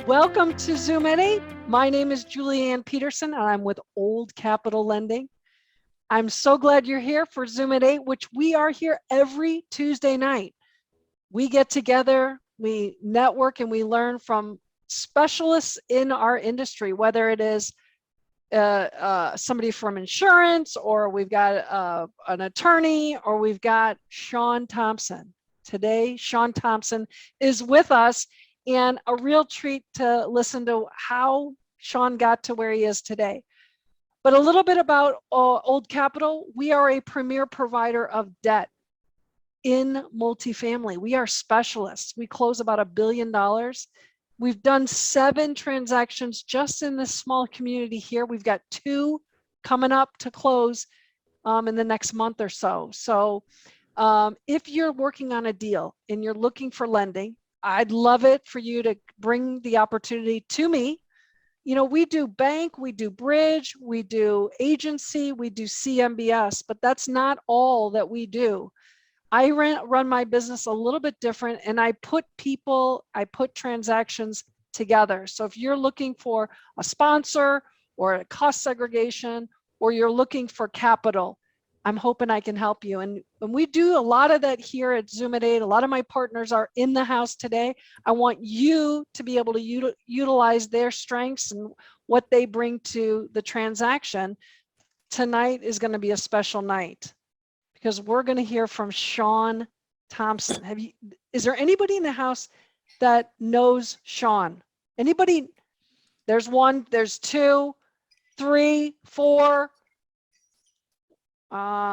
Welcome to Zoom at 8. My name is Anne Peterson, and I'm with Old Capital Lending. I'm so glad you're here for Zoom at 8, which we are here every Tuesday night. We get together, we network, and we learn from specialists in our industry, whether it is somebody from insurance, or we've got an attorney, or we've got Sean Thomson. Today, Sean Thomson is with us, and a real treat to listen to how Sean got to where he is today. But a little bit about Old Capital. We are a premier provider of debt in multifamily. We are specialists. We close about $1 billion. We've done 7 transactions just in this small community here. We've got 2 coming up to close in the next month or so. So if you're working on a deal and you're looking for lending, I'd love it for you to bring the opportunity to me. You know, we do bank, we do bridge, we do agency, we do CMBS, but that's not all that we do. I run my business a little bit different, and I put transactions together. So if you're looking for a sponsor or a cost segregation, or you're looking for capital, I'm hoping I can help you. And we do a lot of that here at Zoom at 8. A lot of my partners are in the house today. I want you to be able to utilize their strengths and what they bring to the transaction. Tonight is going to be a special night, because we're going to hear from Sean Thomson. Is there anybody in the house that knows Sean? Anybody? There's 1, there's 2, 3, 4,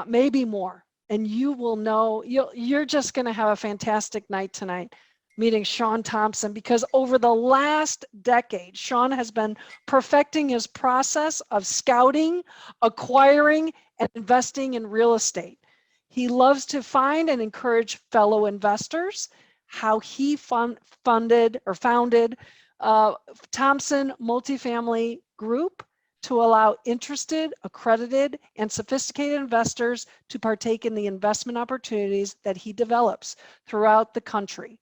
maybe more. And you will know, you're just going to have a fantastic night tonight meeting Sean Thomson, because over the last decade, Sean has been perfecting his process of scouting, acquiring, and investing in real estate. He loves to find and encourage fellow investors. How he founded Thomson Multifamily Group to allow interested, accredited, and sophisticated investors to partake in the investment opportunities that he develops throughout the country.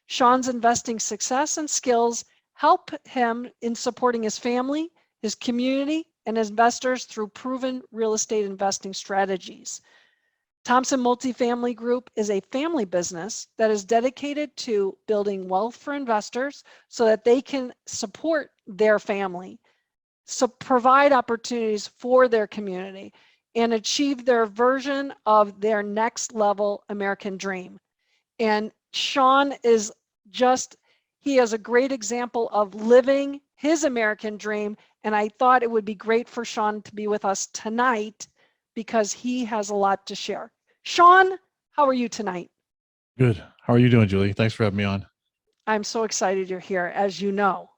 Sean's investing success and skills help him in supporting his family, his community, and his investors through proven real estate investing strategies. Thomson Multifamily Group is a family business that is dedicated to building wealth for investors so that they can support their family, so provide opportunities for their community, and achieve their version of their next level American dream. And Sean is he is a great example of living his American dream. And I thought it would be great for Sean to be with us tonight, because he has a lot to share. Sean, how are you tonight? Good. How are you doing, Julie? Thanks for having me on. I'm so excited you're here, as you know.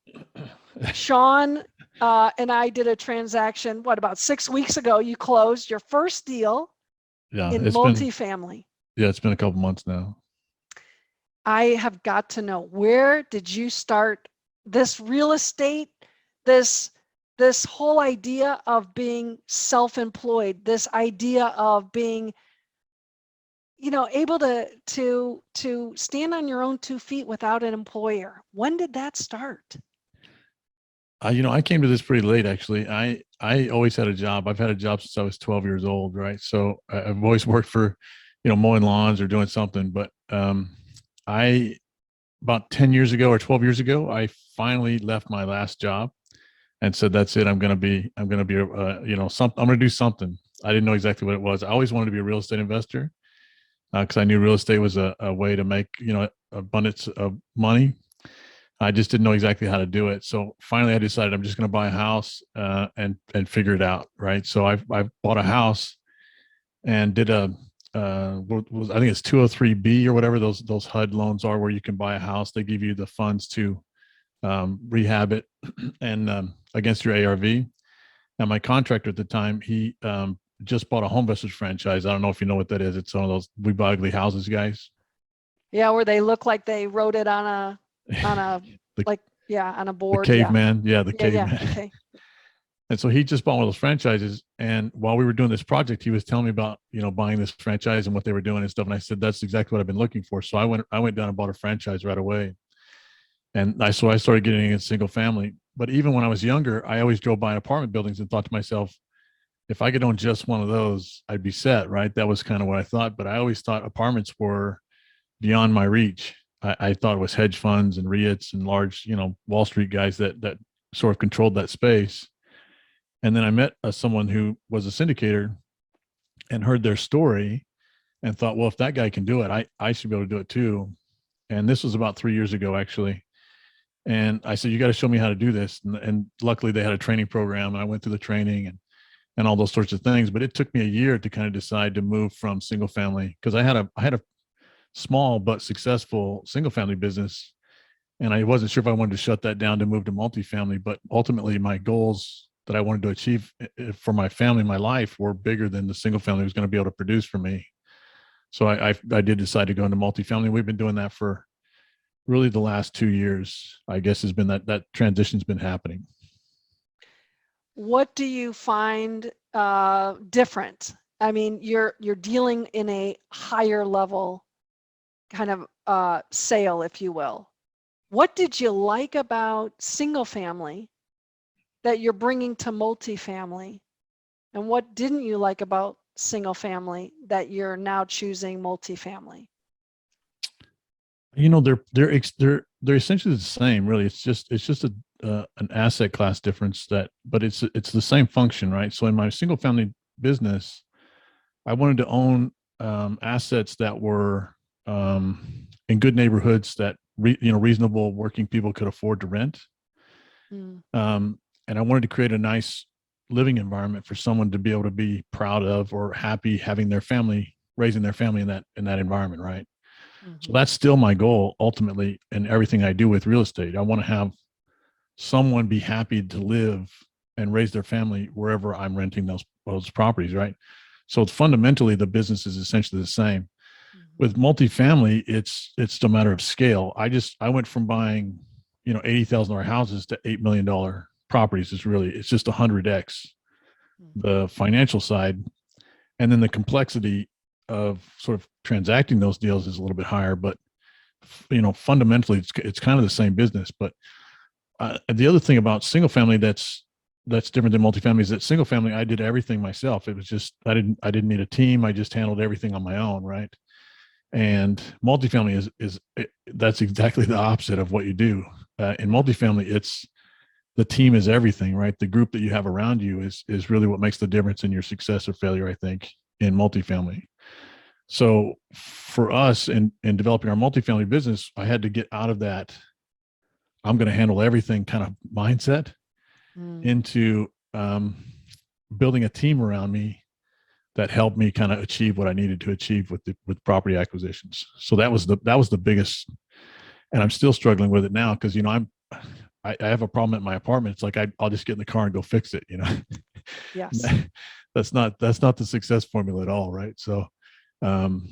Sean and I did a transaction, about 6 weeks ago. You closed your first deal in multifamily. It's been a couple months now. I have got to know, where did you start this real estate, this whole idea of being self-employed, this idea of being, able to stand on your own 2 feet without an employer? When did that start? I came to this pretty late, actually. I always had a job. I've had a job since I was 12 years old, right? So I've always worked for, mowing lawns or doing something. But about 10 years ago or 12 years ago, I finally left my last job and said, that's it. I'm going to do something. I didn't know exactly what it was. I always wanted to be a real estate investor, because I knew real estate was a way to make, abundance of money. I just didn't know exactly how to do it. So finally I decided I'm just going to buy a house and figure it out. Right. So I bought a house and did I think it's 203B or whatever those HUD loans are, where you can buy a house. They give you the funds to rehab it and against your ARV. Now my contractor at the time, he just bought a home investors franchise. I don't know if you know what that is. It's one of those We Buy Ugly Houses guys. Yeah, where they look like they wrote it on a on a board. The caveman. Yeah, the caveman. Yeah, okay. And so he just bought one of those franchises. And while we were doing this project, he was telling me about, buying this franchise and what they were doing and stuff. And I said, that's exactly what I've been looking for. So I went down and bought a franchise right away. And so I started getting in single family. But even when I was younger, I always drove by apartment buildings and thought to myself, if I could own just one of those, I'd be set, right? That was kind of what I thought. But I always thought apartments were beyond my reach. I thought it was hedge funds and REITs and large, Wall Street guys that sort of controlled that space. And then I met someone who was a syndicator and heard their story and thought, well, if that guy can do it, I should be able to do it too. And this was about 3 years ago, actually. And I said, you got to show me how to do this. And luckily they had a training program and I went through the training and all those sorts of things. But it took me a year to kind of decide to move from single family because I had a small but successful single family business. And I wasn't sure if I wanted to shut that down to move to multifamily, but ultimately my goals that I wanted to achieve for my family, my life were bigger than the single family was going to be able to produce for me. So I did decide to go into multifamily. We've been doing that for really the last 2 years, I guess, has been that transition's been happening. What do you find different? I mean, you're dealing in a higher level kind of sale, if you will. What did you like about single family that you're bringing to multifamily? And what didn't you like about single family that you're now choosing multifamily? They're essentially the same, really. It's just an asset class difference but it's the same function, right? So in my single family business, I wanted to own assets that were in good neighborhoods that reasonable working people could afford to rent. Mm, And I wanted to create a nice living environment for someone to be able to be proud of or happy having their family, raising their family in that environment, right? So mhm, that's still my goal ultimately in everything I do with real estate. I want to have someone be happy to live and raise their family wherever I'm renting those properties, right? So it's fundamentally the business is essentially the same. mhm, With multifamily, it's a matter of scale. I went from buying, $80,000 houses to $8 million properties. It's just 100x mhm, the financial side, and then the complexity of sort of transacting those deals is a little bit higher. But fundamentally, it's kind of the same business. But the other thing about single family that's different than multifamily is that single family I did everything myself. It was just I didn't need a team. I just handled everything on my own, right? And multifamily is that's exactly the opposite of what you do. In multifamily, it's the team is everything, right? The group that you have around you is really what makes the difference in your success or failure, I think, in multifamily. So for us in developing our multifamily business, I had to get out of that I'm going to handle everything kind of mindset mm. into building a team around me that helped me kind of achieve what I needed to achieve with property acquisitions. So that was the biggest, and I'm still struggling with it now because I have a problem at my apartment. It's like I'll just get in the car and go fix it. Yes. That's not the success formula at all, right? Um,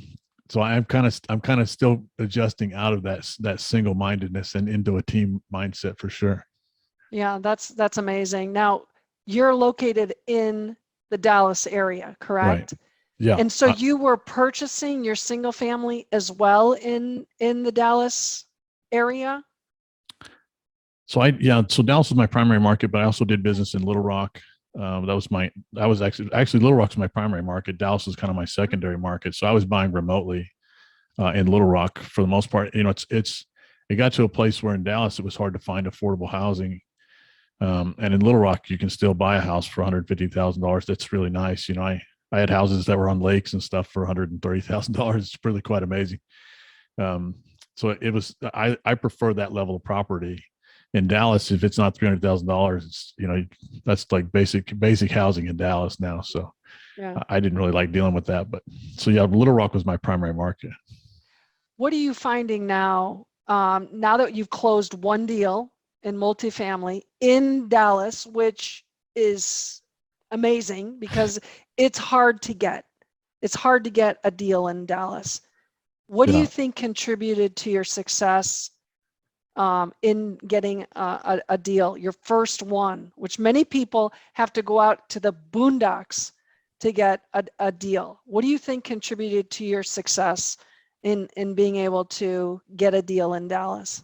so I'm kind of still adjusting out of that single mindedness and into a team mindset for sure. Yeah, that's amazing. Now, you're located in the Dallas area, Right. correct? Yeah. And so you were purchasing your single family as well in the Dallas area? So Dallas was my primary market, but I also did business in Little Rock. That was actually Little Rock's my primary market. Dallas was kind of my secondary market. So I was buying remotely in Little Rock for the most part. It got to a place where in Dallas it was hard to find affordable housing. And in Little Rock, you can still buy a house for $150,000. That's really nice. I had houses that were on lakes and stuff for $130,000. It's really quite amazing. Um, so I prefer that level of property. In Dallas, if it's not $300,000, that's like basic housing in Dallas now. So Yeah. I didn't really like dealing with that. But so yeah, Little Rock was my primary market. What are you finding now, now that you've closed one deal in multifamily in Dallas, which is amazing because it's hard to get. It's hard to get a deal in Dallas. What do you Yeah. think contributed to your success in getting a deal, your first one, which many people have to go out to the boondocks to get a deal? What do you think contributed to your success in being able to get a deal in Dallas?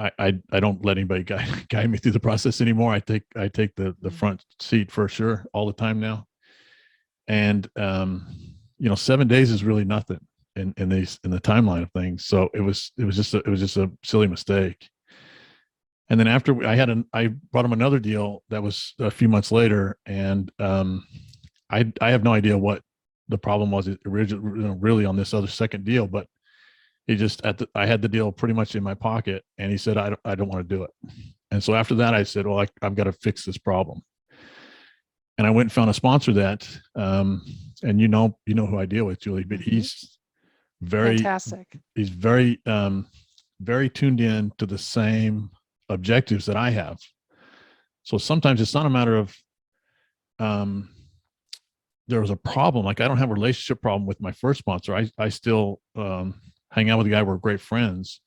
I don't let anybody guide me through the process anymore. I take the front seat for sure all the time now. And 7 days is really nothing in the timeline of things. So it was just a silly mistake. And then after I brought him another deal that was a few months later, and I have no idea what the problem was originally, really, on this other second deal, but he just I had the deal pretty much in my pocket, and he said, I don't want to do it. And so after that, I said, well, I've got to fix this problem. And I went and found a sponsor that, and you know who I deal with, Julie, but he's fantastic. He's very, very tuned in to the same objectives that I have. So sometimes it's not a matter of, there was a problem. Like, I don't have a relationship problem with my first sponsor. I still, hang out with the guy. We're great friends,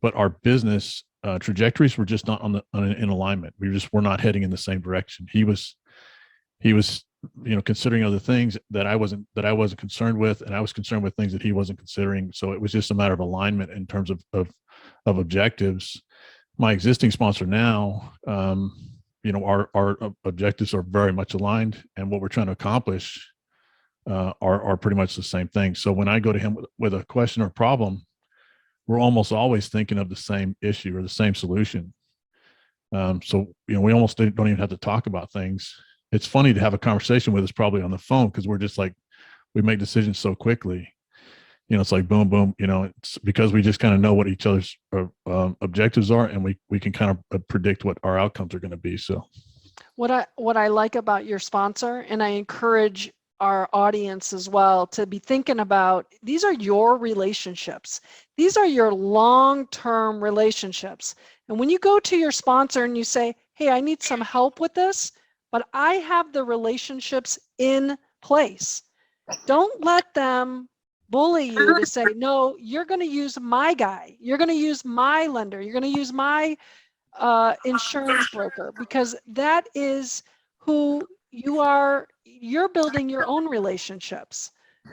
but our business trajectories were just not in alignment. We're not heading in the same direction. He was, considering other things that I wasn't concerned with, and I was concerned with things that he wasn't considering. So it was just a matter of alignment in terms of objectives. My existing sponsor now, our objectives are very much aligned, and what we're trying to accomplish are pretty much the same thing. So when I go to him with a question or problem, we're almost always thinking of the same issue or the same solution. So we almost don't even have to talk about things. It's funny to have a conversation with us probably on the phone, because we're just like, we make decisions so quickly. It's like boom, boom. It's because we just kind of know what each other's objectives are, and we can kind of predict what our outcomes are going to be. So what I like about your sponsor, and I encourage our audience as well to be thinking about, these are your relationships. These are your long-term relationships. And when you go to your sponsor and you say, hey, I need some help with this, but I have the relationships in place. Don't let them bully you to say, no, you're going to use my guy. You're going to use my lender. You're going to use my insurance broker, because that is who you are. You're building your own relationships.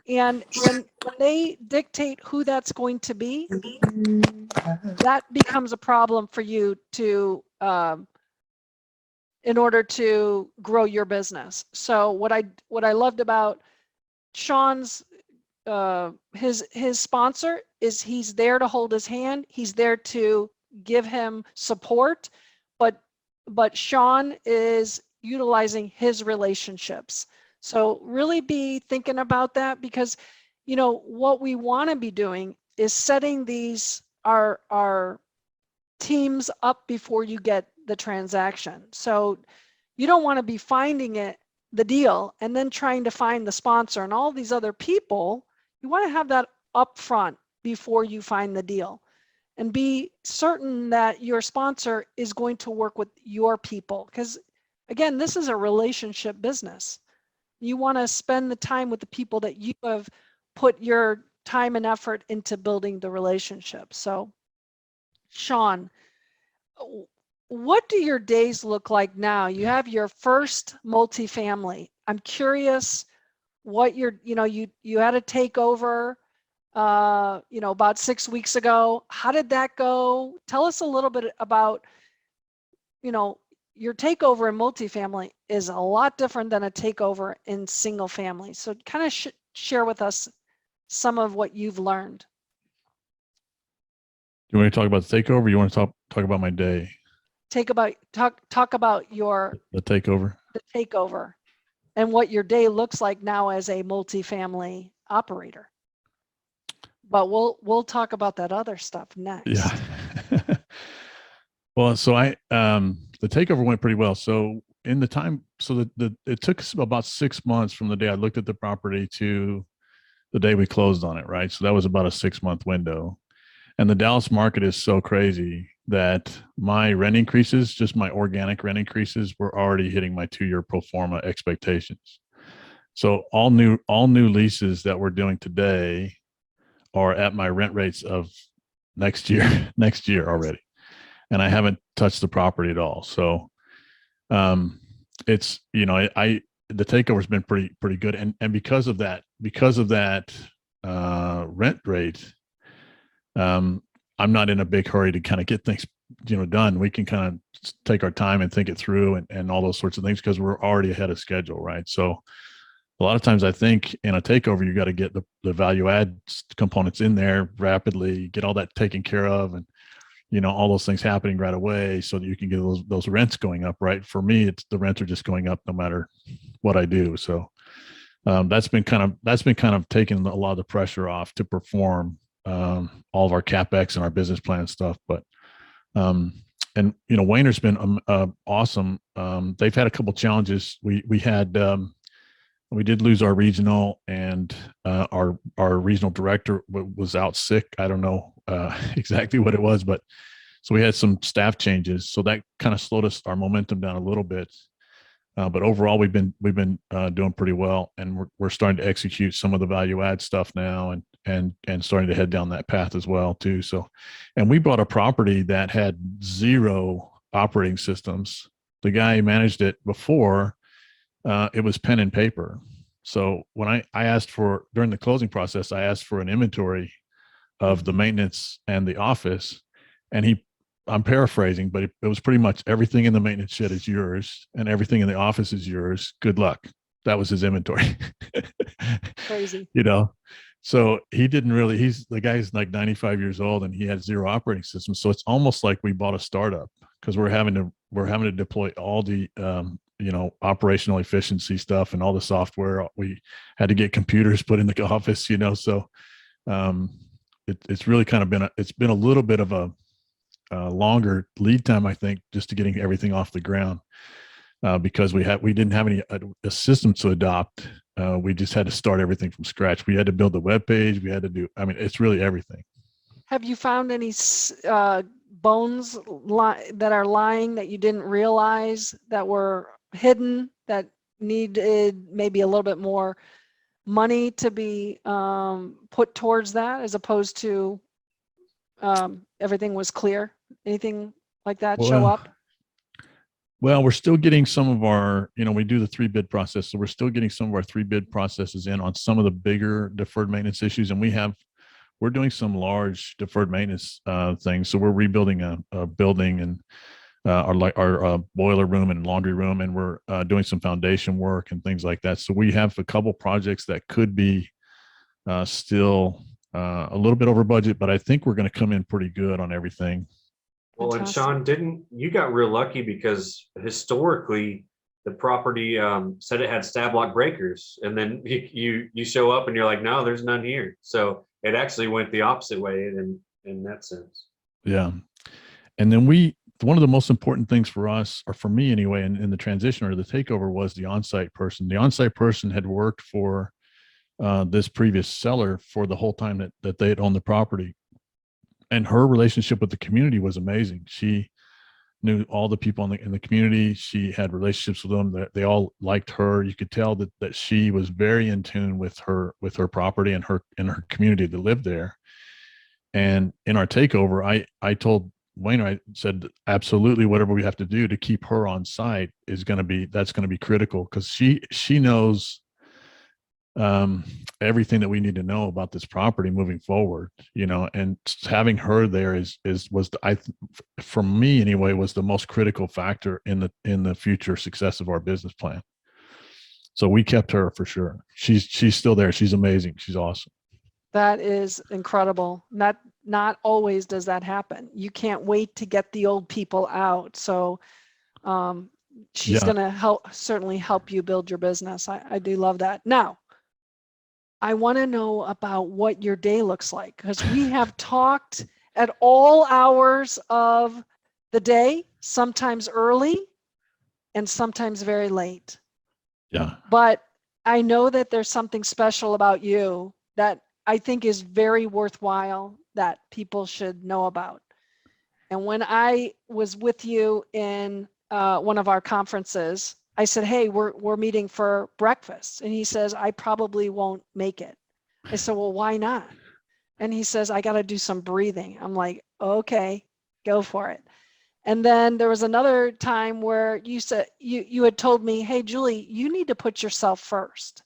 And when they dictate who that's going to be, that becomes a problem for you to, in order to grow your business. So what I loved about Sean's, his sponsor is, he's there to hold his hand. He's there to give him support, but Sean is utilizing his relationships. So really be thinking about that, because what we want to be doing is setting these our teams up before you get the transaction. So you don't want to be finding the deal and then trying to find the sponsor and all these other people. You want to have that up front before you find the deal, and be certain that your sponsor is going to work with your people. Because again, this is a relationship business. You want to spend the time with the people that you have put your time and effort into building the relationship. So Sean, what do your days look like now? You have your first multifamily. I'm curious what you had a takeover, about 6 weeks ago. How did that go? Tell us a little bit about, your takeover in multifamily is a lot different than a takeover in single family. So kind of share with us some of what you've learned. You want to talk about the takeover? You want to talk about my day? Talk about the takeover and what your day looks like now as a multifamily operator. But we'll talk about that other stuff next. Yeah. Well, so the takeover went pretty well. So in the time, so it took us about 6 months from the day I looked at the property to the day we closed on it, right? So that was about a 6-month window. And the Dallas market is so crazy that my rent increases, just my organic rent increases, were already hitting my 2-year pro forma expectations. So all new leases that we're doing today are at my rent rates of next year already. And I haven't touched the property at all. So it's, the takeover's been pretty good. And because of that rent rate, I'm not in a big hurry to kind of get things done. We can kind of take our time and think it through and all those sorts of things because we're already ahead of schedule, right? So a lot of times I think in a takeover, you got to get the value add components in there rapidly, get all that taken care of, and all those things happening right away so that you can get those rents going up, right? For me, it's the rents are just going up no matter what I do. So that's been kind of taking a lot of the pressure off to perform all of our capex and our business plan stuff. But and Wayner's been awesome. They've had a couple challenges. We did lose our regional, and our regional director was out sick. I don't know exactly what it was, but so we had some staff changes. So that kind of slowed our momentum down a little bit. But overall, we've been doing pretty well, and we're starting to execute some of the value add stuff now, and starting to head down that path as well too. So, and we bought a property that had 0 operating systems. The guy who managed it before, it was pen and paper. So when I asked for, during the closing process, I asked for an inventory of the maintenance and the office, and I'm paraphrasing, but it was pretty much everything in the maintenance shed is yours and everything in the office is yours. Good luck. That was his inventory. Crazy. So he didn't really, the guy's like 95 years old and he had 0 operating systems. So it's almost like we bought a startup because we're having to deploy all the, operational efficiency stuff and all the software. We had to get computers put in the office, so it's really kind of it's been a little bit of a longer lead time, I think, just to getting everything off the ground because we didn't have any a system to adopt. We just had to start everything from scratch. We had to build the web page. We had to do. I mean, it's really everything. Have you found any bones that are lying that you didn't realize that were hidden that needed maybe a little bit more money to be put towards that, as opposed to everything was clear? Anything like that show up? Well, we're still getting some of our, we do the 3 bid process. So we're still getting some of our 3 bid processes in on some of the bigger deferred maintenance issues. And we're doing some large deferred maintenance things. So we're rebuilding a building and our boiler room and laundry room, and we're doing some foundation work and things like that. So we have a couple projects that could be still a little bit over budget, but I think we're going to come in pretty good on everything. Well, and Sean, you got real lucky because historically the property said it had stab lock breakers, and then you show up and you're like, no, there's none here. So it actually went the opposite way in that sense. Yeah. And then one of the most important things for us, or for me anyway, in the transition or the takeover, was the on-site person. The on-site person had worked for this previous seller for the whole time that they had owned the property. And her relationship with the community was amazing. She knew all the people in the community. She had relationships with them. That they all liked her. You could tell that she was very in tune with her property and her community that lived there. And in our takeover, I told Wayne, I said, absolutely, whatever we have to do to keep her on site that's going to be critical, because she knows everything that we need to know about this property moving forward, and having her there for me anyway, was the most critical factor in the future success of our business plan. So we kept her for sure. She's still there. She's amazing. She's awesome. That is incredible. Not always does that happen. You can't wait to get the old people out. So she's going to certainly help you build your business. I do love that. Now, I want to know about what your day looks like, because we have talked at all hours of the day, sometimes early and sometimes very late. Yeah. But I know that there's something special about you that I think is very worthwhile that people should know about. And when I was with you in one of our conferences, I said, hey, we're meeting for breakfast. And he says, I probably won't make it. I said, well, why not? And he says, I got to do some breathing. I'm like, okay, go for it. And then there was another time where you said, you had told me, hey, Julie, you need to put yourself first.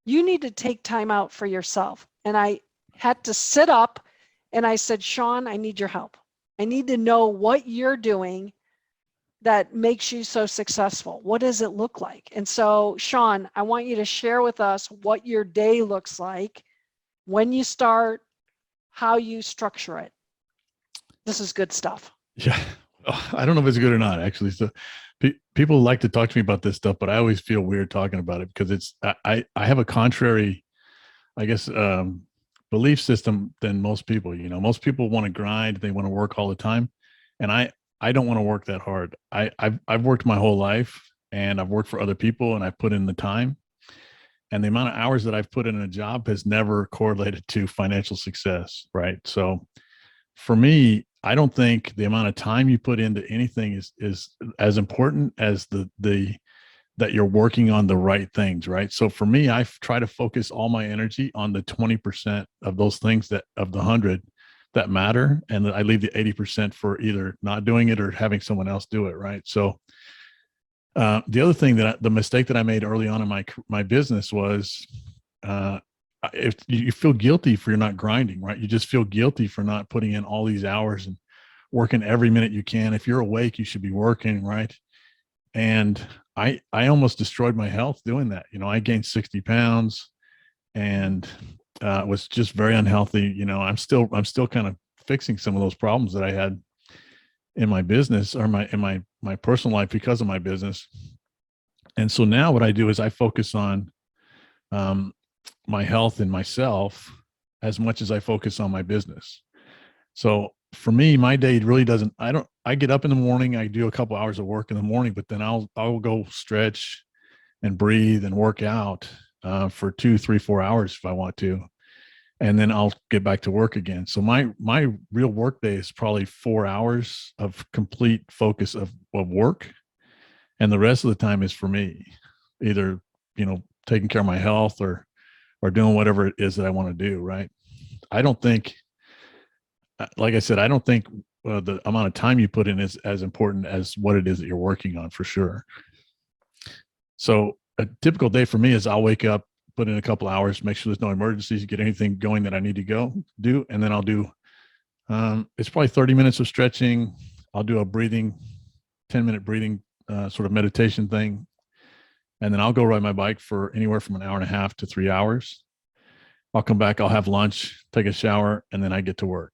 You need to take time out for yourself. And I had to sit up and I said, Sean, I need your help. I need to know what you're doing that makes you so successful. What does it look like? And so, Sean, I want you to share with us what your day looks like, when you start, how you structure it. This is good stuff. Yeah. I don't know if it's good or not, actually. So people like to talk to me about this stuff, but I always feel weird talking about it because I have a contrary, I guess, belief system than most people. Most people want to grind. They want to work all the time. And I don't want to work that hard. I've worked my whole life, and I've worked for other people, and I've put in the time, and the amount of hours that I've put in a job has never correlated to financial success. Right. So for me, I don't think the amount of time you put into anything is as important as the that you're working on the right things, right? So for me, I try to focus all my energy on the 20% of those things that of the 100 that matter, and I leave the 80% for either not doing it or having someone else do it, right? So the other thing the mistake that I made early on in my business was if you feel guilty for you're not grinding, right? You just feel guilty for not putting in all these hours and working every minute you can. If you're awake, you should be working, right? And I almost destroyed my health doing that. I gained 60 pounds and was just very unhealthy. I'm still kind of fixing some of those problems that I had in my business or in my personal life because of my business. And so now what I do is I focus on my health and myself as much as I focus on my business. So for me, my day really doesn't, I get up in the morning, I do a couple hours of work in the morning, but then I'll go stretch and breathe and work out for 2, 3, 4 hours if I want to. And then I'll get back to work again. So my real work day is probably 4 hours of complete focus of work. And the rest of the time is for me, either, taking care of my health or doing whatever it is that I want to do. Right. I don't think, like I said, I don't think the amount of time you put in is as important as what it is that you're working on, for sure. So a typical day for me is I'll wake up, put in a couple hours, make sure there's no emergencies, get anything going that I need to do. And then I'll do, it's probably 30 minutes of stretching. I'll do a 10-minute breathing sort of meditation thing. And then I'll go ride my bike for anywhere from an hour and a half to 3 hours. I'll come back, I'll have lunch, take a shower, and then I get to work.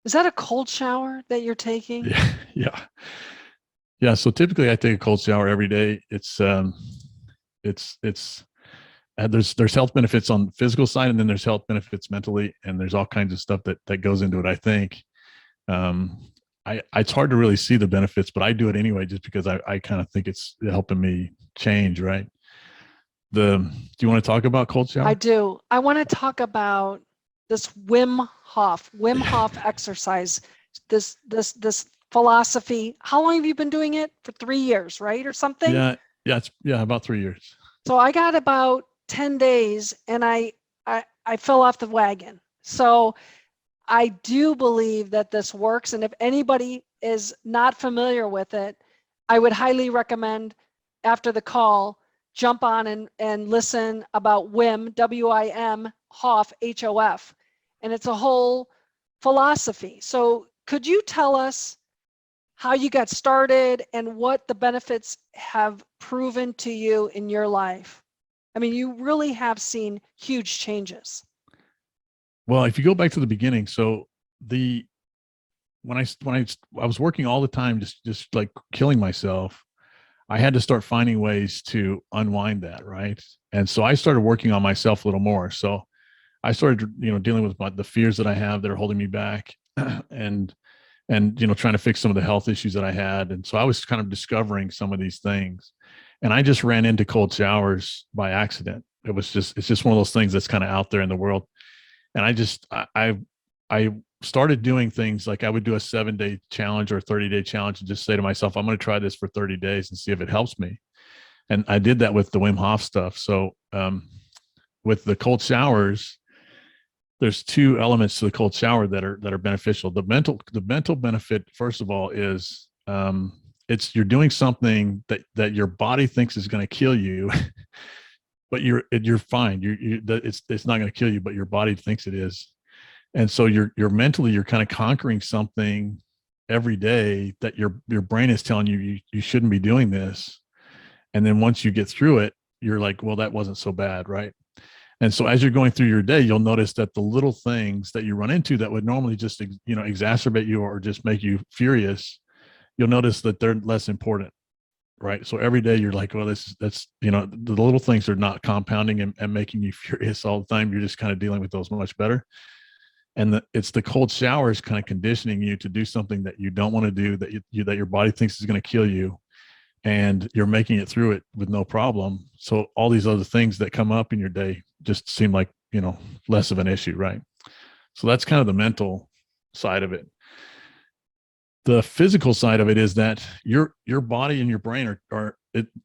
Is that a cold shower that you're taking? Yeah. So typically I take a cold shower every day. It's there's health benefits on the physical side, and then there's health benefits mentally, and there's all kinds of stuff that goes into it. I think it's hard to really see the benefits, but I do it anyway, just because I kind of think it's helping me change. Right. Do you want to talk about cold shower? I do. I want to talk about this Wim Hof exercise, this philosophy. How long have you been doing it? For 3 years, right? Or something? Yeah. About 3 years. So I got about 10 days and I fell off the wagon. So I do believe that this works. And if anybody is not familiar with it, I would highly recommend after the call, jump on and listen about Wim, W-I-M, Hof, H-O-F. And it's a whole philosophy. So could you tell us how you got started and what the benefits have proven to you in your life? I mean, you really have seen huge changes. Well, if you go back to the beginning, so when I was working all the time, just like killing myself, I had to start finding ways to unwind that, right? And so I started working on myself a little more. So I started, dealing with the fears that I have that are holding me back, and trying to fix some of the health issues that I had. And so I was kind of discovering some of these things, and I just ran into cold showers by accident. It's just one of those things that's kind of out there in the world. And I started doing things like I would do a 7-day challenge or a 30-day challenge and just say to myself, I'm going to try this for 30 days and see if it helps me. And I did that with the Wim Hof stuff. So with the cold showers, there's 2 elements to the cold shower that are beneficial. The mental benefit, first of all, is you're doing something that your body thinks is going to kill you, but you're fine. It's not going to kill you, but your body thinks it is. And so you're mentally, you're kind of conquering something every day that your brain is telling you shouldn't be doing this. And then once you get through it, you're like, well, that wasn't so bad, right? And so as you're going through your day, you'll notice that the little things that you run into that would normally just, exacerbate you or just make you furious, you'll notice that they're less important, right? So every day you're like, well, that's, the little things are not compounding and making you furious all the time. You're just kind of dealing with those much better. And it's the cold showers kind of conditioning you to do something that you don't want to do, that your body thinks is going to kill you, and you're making it through it with no problem. So all these other things that come up in your day just seem like, less of an issue, right? So that's kind of the mental side of it. The physical side of it is that your body and your brain are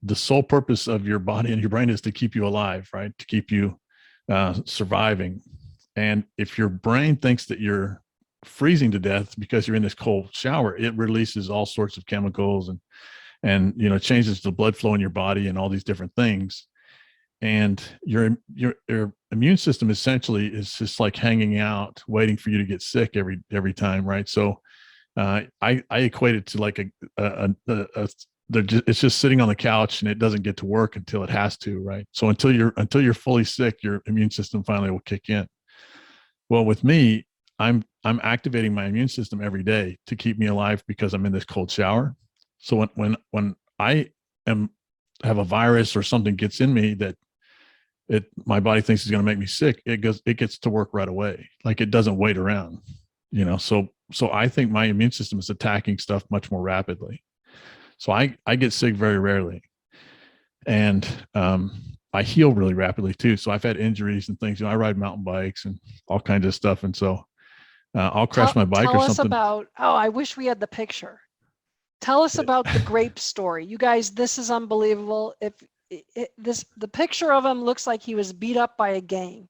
the sole purpose of your body and your brain is to keep you alive, right? To keep you surviving. And if your brain thinks that you're freezing to death because you're in this cold shower, it releases all sorts of chemicals and changes the blood flow in your body and all these different things. And your immune system essentially is just like hanging out, waiting for you to get sick every time, right? So I equate it to like it's just sitting on the couch and it doesn't get to work until it has to, right? So until you're fully sick, your immune system finally will kick in. Well, with me, I'm activating my immune system every day to keep me alive because I'm in this cold shower. So when I have a virus or something gets in me that my body thinks is going to make me sick, it gets to work right away. Like it doesn't wait around, So I think my immune system is attacking stuff much more rapidly. So I get sick very rarely, and I heal really rapidly too. So I've had injuries and things. I ride mountain bikes and all kinds of stuff, and so I'll crash my bike or something. Tell us about. Oh, I wish we had the picture. Tell us about the grape story, you guys. This is unbelievable. The picture of him looks like he was beat up by a gang.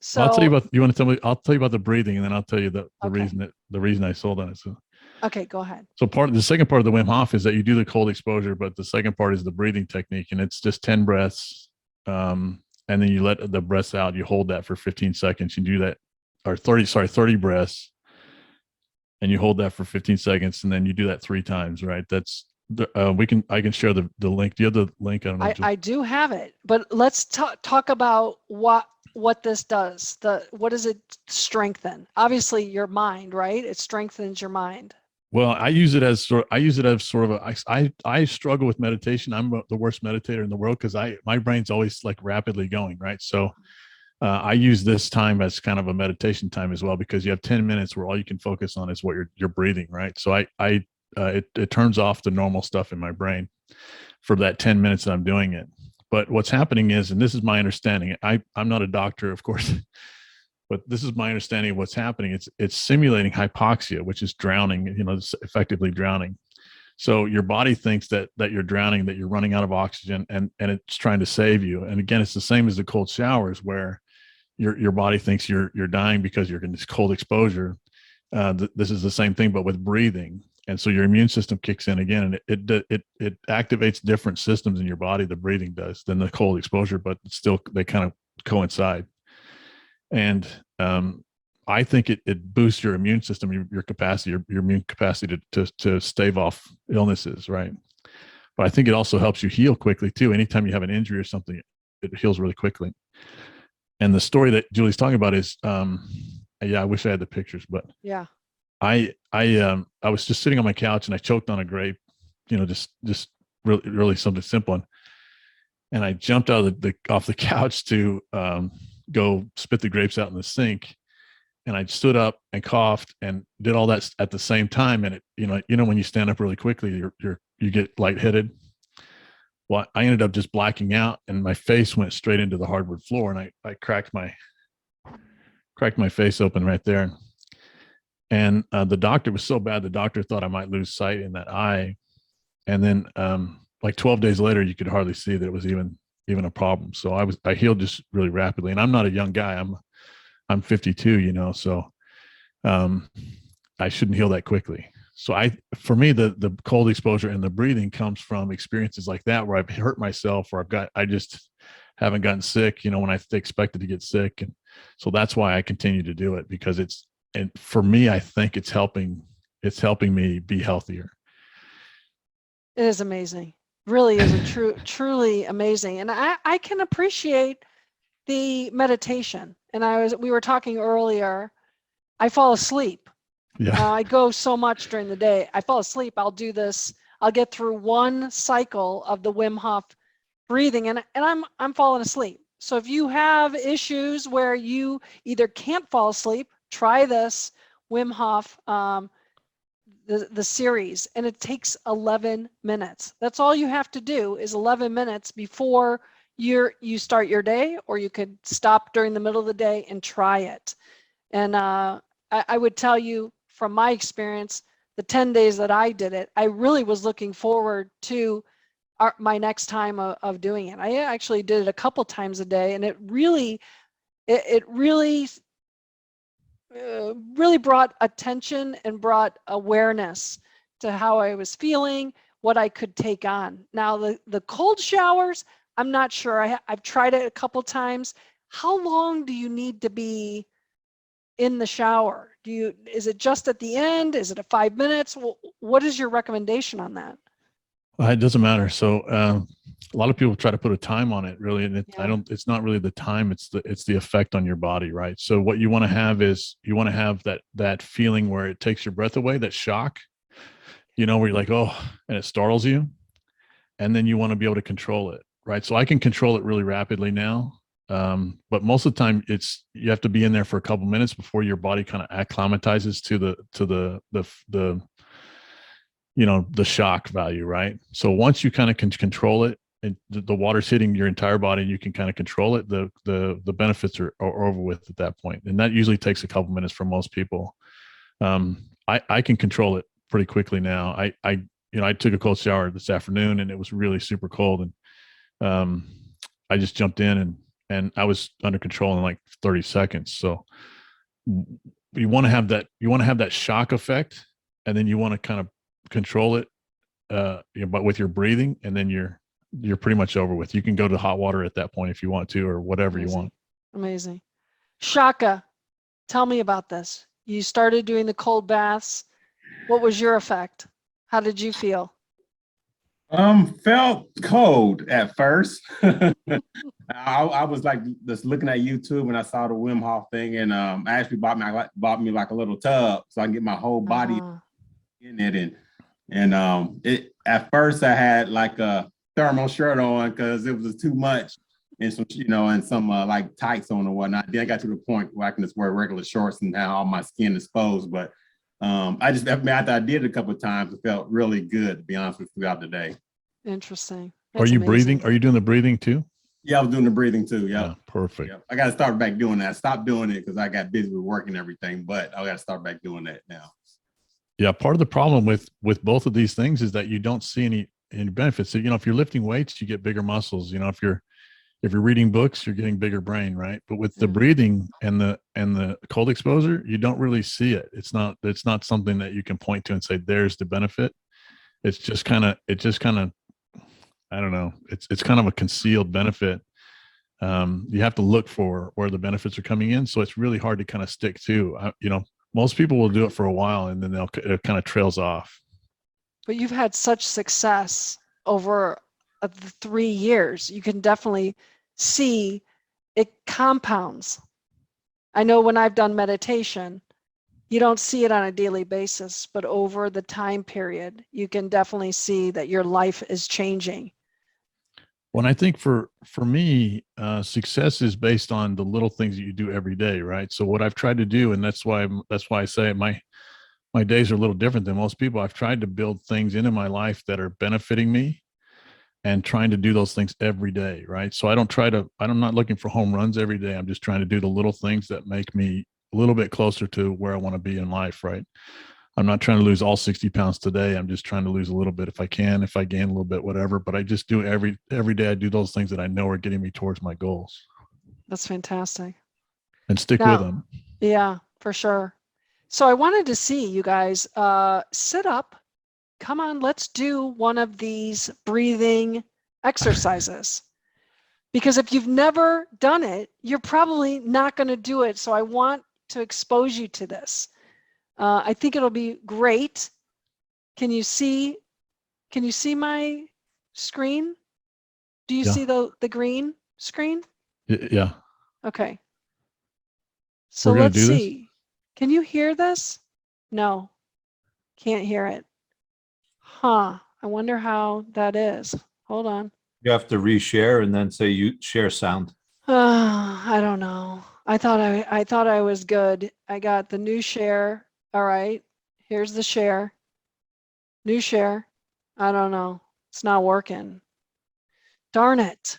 So I'll tell you about. You want to tell me? I'll tell you about the breathing, and then I'll tell you the Okay. reason I sold on it. So. Okay, go ahead. So the second part of the Wim Hof is that you do the cold exposure, but the second part is the breathing technique, and it's just 10 breaths. And then you let the breaths out. You hold that for 15 seconds. You do that, or 30 breaths, and you hold that for 15 seconds, and then you do that 3 times, right? That's I can share the link. Do you have the link? I don't know. I do have it, but let's talk about what this does. What does it strengthen? Obviously, your mind, right? It strengthens your mind. Well, I use it as sort of I struggle with meditation. I'm the worst meditator in the world because my brain's always like rapidly going, right? So I use this time as kind of a meditation time as well, because you have 10 minutes where all you can focus on is what you're breathing, right? So it turns off the normal stuff in my brain for that 10 minutes that I'm doing it. But what's happening is, and this is my understanding, I'm not a doctor, of course, but this is my understanding of what's happening. It's simulating hypoxia, which is drowning, it's effectively drowning. So your body thinks that you're drowning, that you're running out of oxygen, and it's trying to save you. And again, it's the same as the cold showers, where your body thinks you're dying because you're in this cold exposure. This is the same thing, but with breathing. And so your immune system kicks in again, and it activates different systems in your body. The breathing does than the cold exposure, but still they kind of coincide. And I think it boosts your immune system, your capacity, your immune capacity to stave off illnesses, right? But I think it also helps you heal quickly too. Anytime you have an injury or something, it heals really quickly. And the story that Julie's talking about is, I wish I had the pictures, but yeah, I was just sitting on my couch and I choked on a grape, just really, really something simple. And I jumped out of off the couch to go spit the grapes out in the sink. And I stood up and coughed and did all that at the same time. And when you stand up really quickly, you get lightheaded. Well, I ended up just blacking out, and my face went straight into the hardwood floor, and I cracked my face open right there. And the doctor was so bad, the doctor thought I might lose sight in that eye. And then like 12 days later, you could hardly see that it was even a problem. So I healed just really rapidly. And I'm not a young guy. I'm 52, so I shouldn't heal that quickly. So for me, the cold exposure and the breathing comes from experiences like that, where I've hurt myself, or I just haven't gotten sick, when I expected to get sick. So that's why I continue to do it, because and for me, I think it's helping me be healthier. It is amazing. Really is truly amazing. And I can appreciate the meditation. And we were talking earlier, I fall asleep. Yeah. I go so much during the day. I fall asleep. I'll do this. I'll get through one cycle of the Wim Hof breathing, and I'm falling asleep. So if you have issues where you either can't fall asleep, try this Wim Hof the series, and it takes 11 minutes. That's all you have to do is 11 minutes before you start your day, or you could stop during the middle of the day and try it. And I would tell you from my experience, the 10 days that I did it, I really was looking forward to my next time of doing it. I actually did it a couple times a day, and it really brought attention and brought awareness to how I was feeling, what I could take on. Now the cold showers, I'm not sure. I've tried it a couple times. How long do you need to be in the shower? Is it just at the end? Is it 5 minutes? What is your recommendation on that? It doesn't matter. So a lot of people try to put a time on it, really, and it's not really the time. It's the effect on your body, right? So what you want to have is that feeling where it takes your breath away, that shock, where you're like, oh, and it startles you, and then you want to be able to control it, right? So I can control it really rapidly now, but most of the time you have to be in there for a couple minutes before your body kind of acclimatizes to the shock value, right? So once you kind of can control it and the water's hitting your entire body, you can kind of control it. The benefits are over with at that point. And that usually takes a couple minutes for most people. I can control it pretty quickly now. I took a cold shower this afternoon, and it was really super cold. And I just jumped in and I was under control in like 30 seconds. So you want to have that shock effect, and then you want to kind of control it, but with your breathing, and then you're pretty much over with. You can go to hot water at that point if you want to, or whatever you want. Amazing. Shaka, tell me about this. You started doing the cold baths. What was your effect? How did you feel? Felt cold at first. I was like just looking at YouTube, and I saw the Wim Hof thing, and I actually bought me like a little tub so I can get my whole body in it. And it at first I had like a thermal shirt on because it was too much, and some like tights on and whatnot. Then I got to the point where I can just wear regular shorts and have all my skin exposed. But after I did it a couple of times, it felt really good, to be honest with you, throughout the day. Interesting. Are you breathing? Are you doing the breathing too? Yeah, I was doing the breathing too. Yeah, perfect. Yep. I got to start back doing that. Stop doing it because I got busy with work and everything, but I got to start back doing that now. Yeah, part of the problem with both of these things is that you don't see any benefits. So, if you're lifting weights, you get bigger muscles. If you're reading books, you're getting bigger brain, right? But with the breathing and the cold exposure, you don't really see it. It's not something that you can point to and say, there's the benefit. It's just kind of I don't know. It's kind of a concealed benefit. You have to look for where the benefits are coming in. So it's really hard to kind of stick to, most people will do it for a while and then it kind of trails off. But you've had such success over the 3 years. You can definitely see it compounds. I know when I've done meditation, you don't see it on a daily basis, but over the time period, you can definitely see that your life is changing. When I think for me, success is based on the little things that you do every day, right? So what I've tried to do, and that's why I say my days are a little different than most people. I've tried to build things into my life that are benefiting me, and trying to do those things every day, right? So I'm not looking for home runs every day. I'm just trying to do the little things that make me a little bit closer to where I want to be in life, right? I'm not trying to lose all 60 pounds today. I'm just trying to lose a little bit if I can, if I gain a little bit, whatever. But I just do every day. I do those things that I know are getting me towards my goals. That's fantastic. And stick with them. Yeah, for sure. So I wanted to see you guys sit up. Come on, let's do one of these breathing exercises. Because if you've never done it, you're probably not going to do it. So I want to expose you to this. I think it'll be great. Can you see my screen? Do you Yeah. see the green screen? Yeah. Okay. So We're gonna let's do this? see. Can you hear this? No, can't hear it. Huh. I wonder how that is. Hold on. You have to reshare and then say you share sound. I don't know. I thought I was good. I got the new share. All right. Here's the share. New share. I don't know. It's not working. Darn it.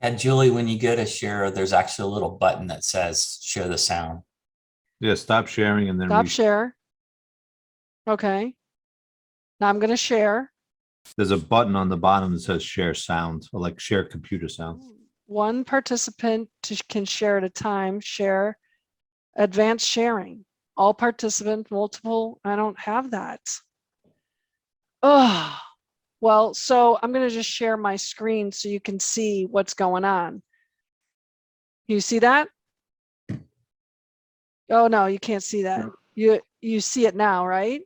And Julie, when you go to share, there's actually a little button that says share the sound. Yeah, stop sharing and then Stop share. Okay. Now I'm going to share. there's a button on the bottom that says share sound, or like share computer sound. One participant can share at a time. Share. Advanced sharing. All participants, multiple. I don't have that. Oh, well, so I'm going to just share my screen so you can see what's going on. You see that? Oh, no, you can't see that. You see it now, right?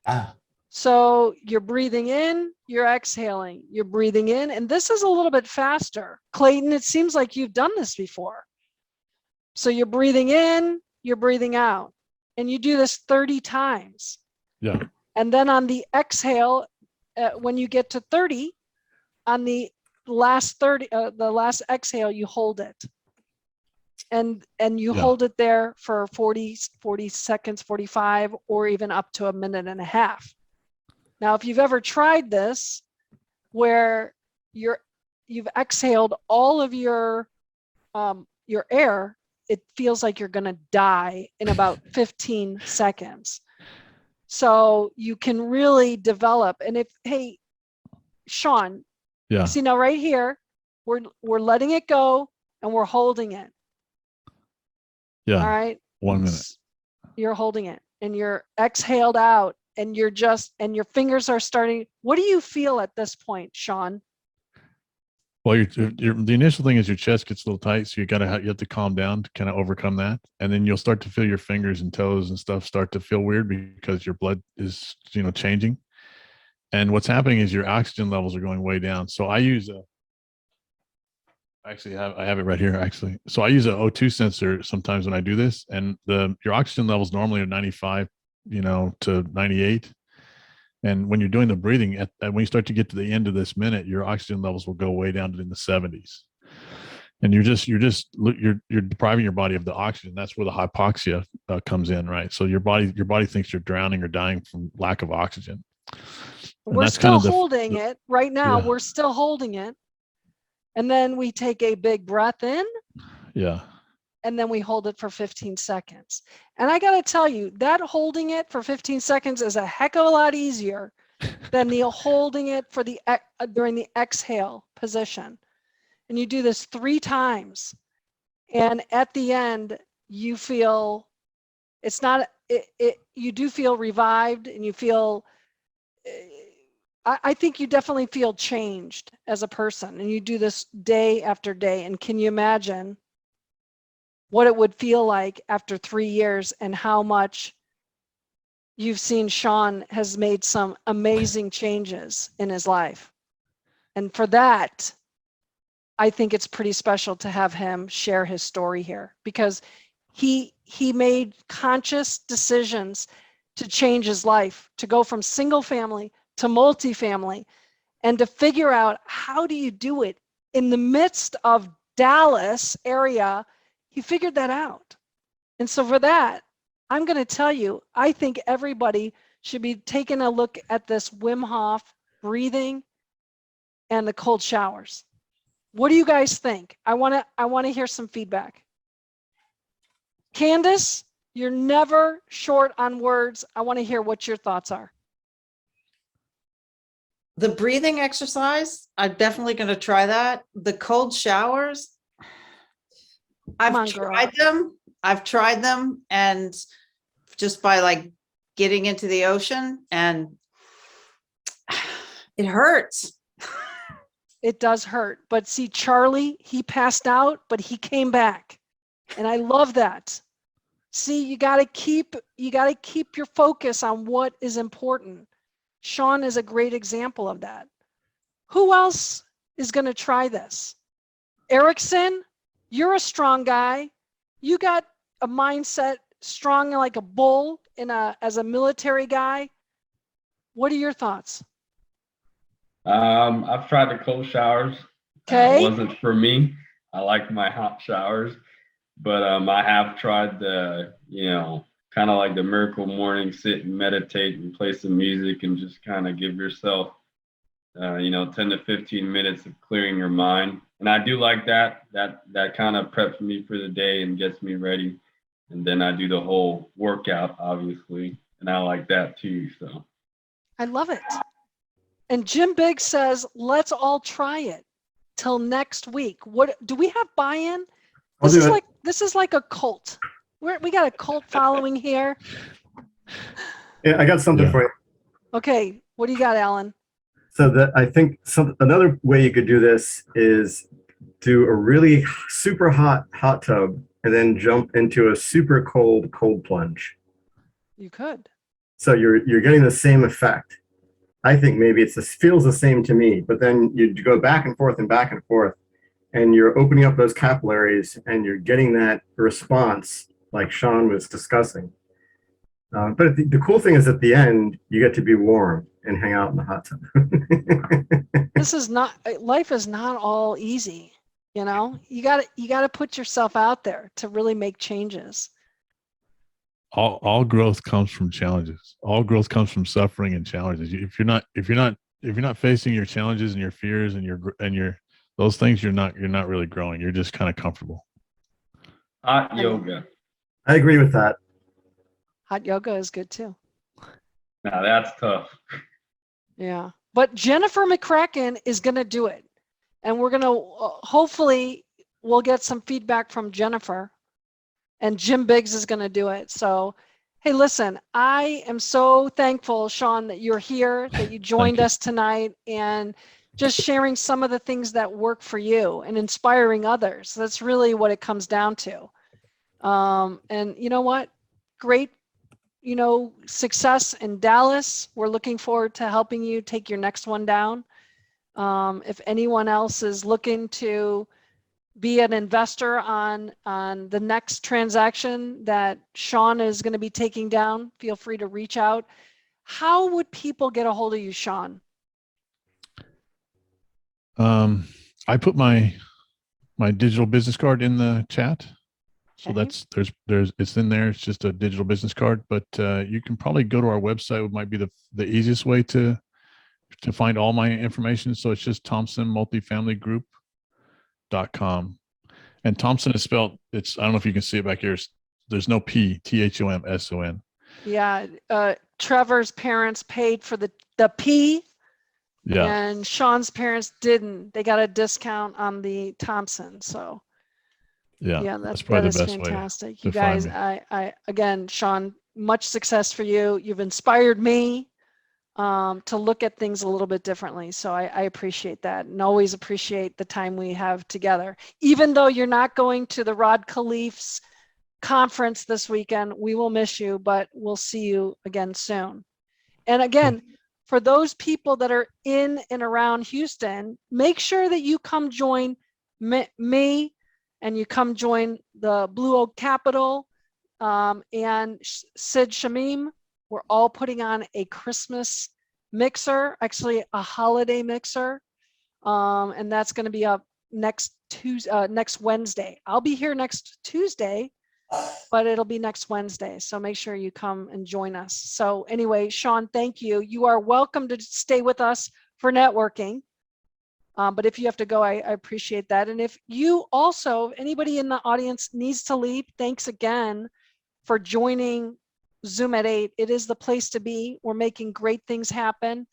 Ah, So you're breathing in, you're exhaling, you're breathing in, and this is a little bit faster. Clayton, it seems like you've done this before. So you're breathing in, you're breathing out, and you do this 30 times. Yeah. And then on the exhale, when you get to 30, on the last 30, the last exhale, you hold it. And you hold it there for 40 seconds, 45, or even up to a minute and a half. Now, if you've ever tried this, where you've exhaled all of your air, it feels like you're going to die in about 15 seconds. So you can really develop. And hey, Sean, Yeah. see now right here, we're letting it go and we're holding it. Yeah. All right. 1 minute. You're holding it and you're exhaled out and you're and your fingers are starting. What do you feel at this point, Sean? Well, the initial thing is your chest gets a little tight, so you have to calm down to kind of overcome that, and then you'll start to feel your fingers and toes and stuff start to feel weird because your blood is changing, and what's happening is your oxygen levels are going way down. So I use I have it right here actually. So I use a O2 sensor sometimes when I do this, and your oxygen levels normally are 95, to 98. And when you're doing the breathing, when you start to get to the end of this minute, your oxygen levels will go way down to in the 70s, and you're depriving your body of the oxygen. That's where the hypoxia comes in, right? So your body thinks you're drowning or dying from lack of oxygen. We're still holding it right now. We're still holding it, and then we take a big breath in. Yeah. And then we hold it for 15 seconds. And I got to tell you, that holding it for 15 seconds is a heck of a lot easier than the holding it for during the exhale position. And you do this 3 times. And at the end, you feel you do feel revived, and you feel, I think you definitely feel changed as a person. And you do this day after day. And can you imagine what it would feel like after 3 years and how much you've seen Sean has made some amazing changes in his life. And for that, I think it's pretty special to have him share his story here, because he made conscious decisions to change his life, to go from single family to multifamily, and to figure out how do you do it in the midst of Dallas area. He figured that out. And so for that, I'm going to tell you, I think everybody should be taking a look at this Wim Hof breathing and the cold showers. What do you guys think? I want to hear some feedback. Candace, you're never short on words. I want to hear what your thoughts are. The breathing exercise, I'm definitely going to try that. The cold showers, I've tried them, and just by getting into the ocean, and it hurts. It does hurt. But see, Charlie, he passed out, but he came back. And I love that. See, you got to keep your focus on what is important. Sean is a great example of that. Who else is going to try this? Erickson, you're a strong guy. You got a mindset strong like a bull as a military guy. What are your thoughts? I've tried the cold showers. Okay. It wasn't for me. I like my hot showers, but I have tried the, kind of like the miracle morning, sit and meditate and play some music and just kind of give yourself, 10 to 15 minutes of clearing your mind. And I do like that. That kind of preps me for the day and gets me ready. And then I do the whole workout, obviously, and I like that too. So I love it. And Jim Biggs says, let's all try it till next week. What do we have buy-in? This is like a cult. We got a cult following here. Yeah, I got something for you. Okay, what do you got, Alan? So I think another way you could do this is do a really super hot tub and then jump into a super cold plunge. You could. So you're getting the same effect. I think maybe feels the same to me, but then you go back and forth, and you're opening up those capillaries and you're getting that response like Sean was discussing. But the cool thing is at the end, you get to be warm and hang out in the hot tub. Life is not all easy. You got to put yourself out there to really make changes. All growth comes from challenges. All growth comes from suffering and challenges. If you're not facing your challenges and your fears and your those things, you're not really growing. You're just kind of comfortable. Hot yoga. I agree with that. Hot yoga is good too. Now that's tough. Yeah, but Jennifer McCracken is going to do it, and we're going to hopefully we'll get some feedback from Jennifer. And Jim Biggs is going to do it. So, hey, listen, I am so thankful, Sean, that you're here, that you joined us tonight and just sharing some of the things that work for you and inspiring others. That's really what it comes down to. And you know what? Great, success in Dallas. We're looking forward to helping you take your next one down. If anyone else is looking to be an investor on the next transaction that Sean is going to be taking down, feel free to reach out. How would people get a hold of you, Sean? I put my digital business card in the chat. So that's it's in there. It's just a digital business card, but you can probably go to our website. It might be the easiest way to find all my information. So it's just ThomsonMultifamilyGroup.com. And Thomson is spelled, I don't know if you can see it back here. There's no P, THOMSON. Yeah. Trevor's parents paid for the P. Yeah. And Sean's parents didn't. They got a discount on the Thomson. So that's probably the best fantastic. Way you guys, I again, Sean, much success for you. You've inspired me to look at things a little bit differently. So I appreciate that and always appreciate the time we have together. Even though you're not going to the Rod Khleif's conference this weekend, we will miss you, but we'll see you again soon. And again, for those people that are in and around Houston, make sure that you come join me and you come join the Blue Oak Capitol and Sid Shamim. We're all putting on a Christmas mixer, actually a holiday mixer, and that's going to be up next Wednesday. I'll be here next Tuesday, but it'll be next Wednesday. So make sure you come and join us. So anyway, Sean, thank you. You are welcome to stay with us for networking. But if you have to go, I appreciate that. And if you also, anybody in the audience needs to leave, thanks again for joining Zoom at 8. It is the place to be. We're making great things happen.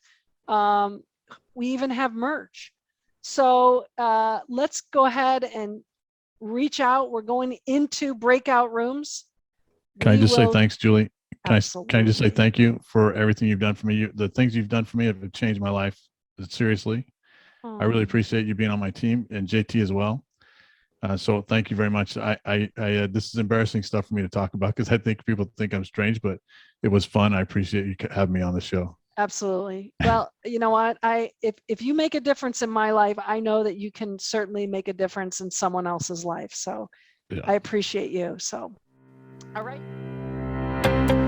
We even have merch. So let's go ahead and reach out. We're going into breakout rooms. Can I just say thanks, Julie? Can I just say thank you for everything you've done for me? The things you've done for me have changed my life, seriously. I really appreciate you being on my team, and JT as well. So thank you very much. This is embarrassing stuff for me to talk about because I think people think I'm strange, but it was fun. I appreciate you having me on the show. Absolutely. Well, you know what? If you make a difference in my life, I know that you can certainly make a difference in someone else's life. So Yeah. I appreciate you. So, all right.